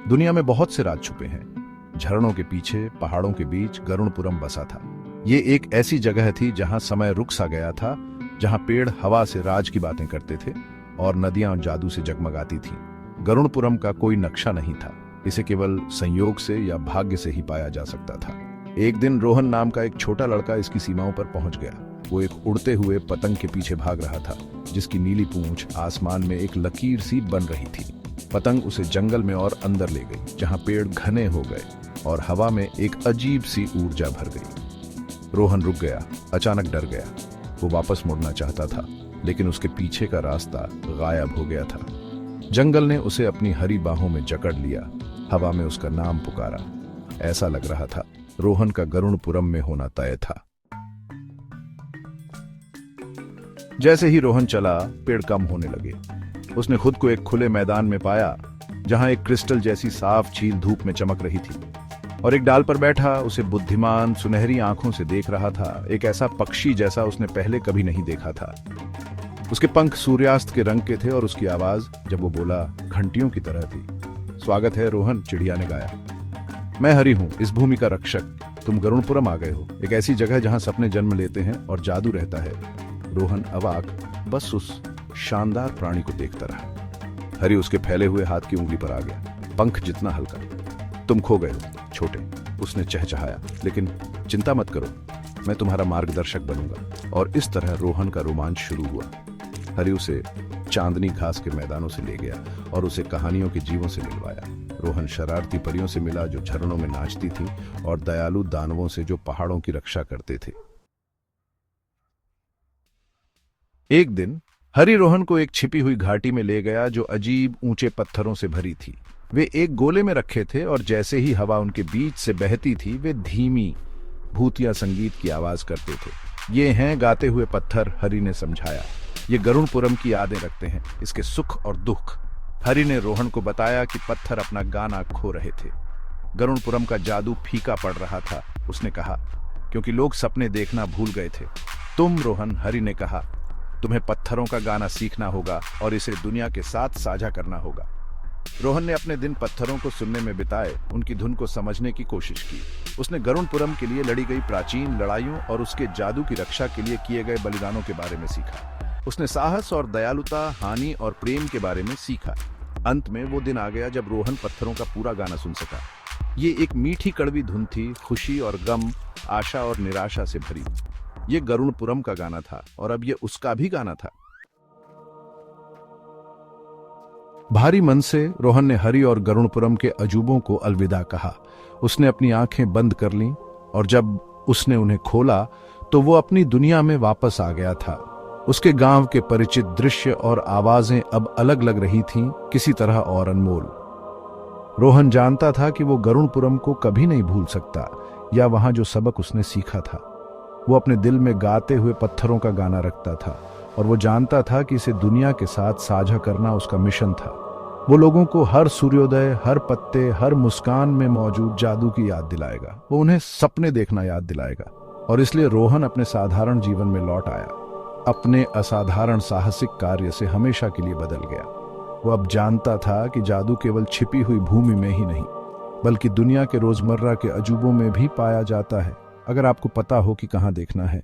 दुनिया में बहुत से राज छुपे हैं। झरनों के पीछे पहाड़ों के बीच गरुड़पुरम बसा था। ये एक ऐसी जगह थी जहां समय रुक सा गया था, जहां पेड़ हवा से राज की बातें करते थे और नदियां जादू से जगमगाती थीं। गरुड़पुरम का कोई नक्शा नहीं था, इसे केवल संयोग से या भाग्य से ही पाया जा सकता था। एक दिन रोहन नाम का एक छोटा लड़का इसकी सीमाओं पर पहुंच गया। वो एक उड़ते हुए पतंग के पीछे भाग रहा था, जिसकी नीली पूंछ आसमान में एक लकीर सी बन रही थी। पतंग उसे जंगल में और अंदर ले गई, जहां पेड़ घने हो गए और हवा में एक अजीब सी ऊर्जा भर गई। रोहन रुक गया, अचानक डर गया। वो वापस मुड़ना चाहता था, लेकिन उसके पीछे का रास्ता गायब हो गया था। जंगल ने उसे अपनी हरी बाहों में जकड़ लिया, हवा में उसका नाम पुकारा। ऐसा लग रहा था रोहन का गरुड़पुरम में होना तय था। जैसे ही रोहन चला, पेड़ कम होने लगे। उसने खुद को एक खुले मैदान में पाया, जहां एक क्रिस्टल जैसी साफ झील धूप में चमक रही थी, और एक डाल पर बैठा उसे बुद्धिमान सुनहरी आंखों से देख रहा था, एक ऐसा पक्षी जैसा उसने पहले कभी नहीं देखा था। उसके पंख सूर्यास्त के रंग के थे और उसकी आवाज जब वो बोला, घंटियों की तरह थी। स्वागत है रोहन, चिड़िया ने गाया। मैं हरि हूं, इस भूमि का रक्षक। तुम गरुड़पुरम आ गए हो, एक ऐसी जगह जहां सपने जन्म लेते हैं और जादू रहता है। रोहन अवाक बस उस शानदार प्राणी को देखता रहा। हरि उसके फैले हुए हाथ की उंगली पर आ गया, पंख जितना हल्का। तुम खो गए हो छोटे, उसने चहचहाया, लेकिन चिंता मत करो, मैं तुम्हारा मार्गदर्शक बनूंगा। और इस तरह रोहन का रोमांच शुरू हुआ। हरि उसे चांदनी घास के मैदानों से ले गया और उसे कहानियों के जीवों से मिलवाया। रोहन शरारती परियों से मिला जो झरनों में नाचती थी, और दयालु दानवों से जो पहाड़ों की रक्षा करते थे। एक दिन हरि रोहन को एक छिपी हुई घाटी में ले गया जो अजीब ऊंचे पत्थरों से भरी थी। वे एक गोले में रखे थे और जैसे ही हवा उनके बीच से बहती थी, वे धीमी भूतिया संगीत की आवाज करते थे। ये हैं गाते हुए पत्थर, हरि ने समझाया। ये गरुड़पुरम की यादें रखते हैं, इसके सुख और दुख। हरि ने रोहन को बताया कि पत्थर अपना गाना खो रहे थे। गरुड़पुरम का जादू फीका पड़ रहा था, उसने कहा, क्योंकि लोग सपने देखना भूल गए थे। तुम रोहन, हरि ने कहा, तुम्हें पत्थरों का गाना सीखना होगा और इसे दुनिया के साथ साझा करना होगा। रोहन ने अपने दिन पत्थरों को सुनने में बिताए, उनकी धुन को समझने की कोशिश की। उसने गरुड़पुरम के लिए लड़ी गई प्राचीन लड़ाइयों और उसके जादू की रक्षा के लिए किए गए बलिदानों के बारे में सीखा। उसने साहस और दयालुता, हानि और प्रेम के बारे में सीखा। अंत में वो दिन आ गया जब रोहन पत्थरों का पूरा गाना सुन सका। ये एक मीठी कड़वी धुन थी, खुशी और गम, आशा और निराशा से भरी। ये गरुड़पुरम का गाना था और अब ये उसका भी गाना था। भारी मन से रोहन ने हरि और गरुड़पुरम के अजूबों को अलविदा कहा। उसने अपनी आंखें बंद कर लीं और जब उसने उन्हें खोला तो वो अपनी दुनिया में वापस आ गया था। उसके गांव के परिचित दृश्य और आवाजें अब अलग लग रही थीं, किसी तरह और अनमोल। रोहन जानता था कि वो गरुड़पुरम को कभी नहीं भूल सकता, या वहां जो सबक उसने सीखा था। वो अपने दिल में गाते हुए पत्थरों का गाना रखता था और वो जानता था कि इसे दुनिया के साथ साझा करना उसका मिशन था। वो लोगों को हर सूर्योदय, हर पत्ते, हर मुस्कान में मौजूद जादू की याद दिलाएगा। वो उन्हें सपने देखना याद दिलाएगा। और इसलिए रोहन अपने साधारण जीवन में लौट आया, अपने असाधारण साहसिक कार्य से हमेशा के लिए बदल गया। वो अब जानता था कि जादू केवल छिपी हुई भूमि में ही नहीं, बल्कि दुनिया के रोजमर्रा के अजूबों में भी पाया जाता है, अगर आपको पता हो कि कहाँ देखना है।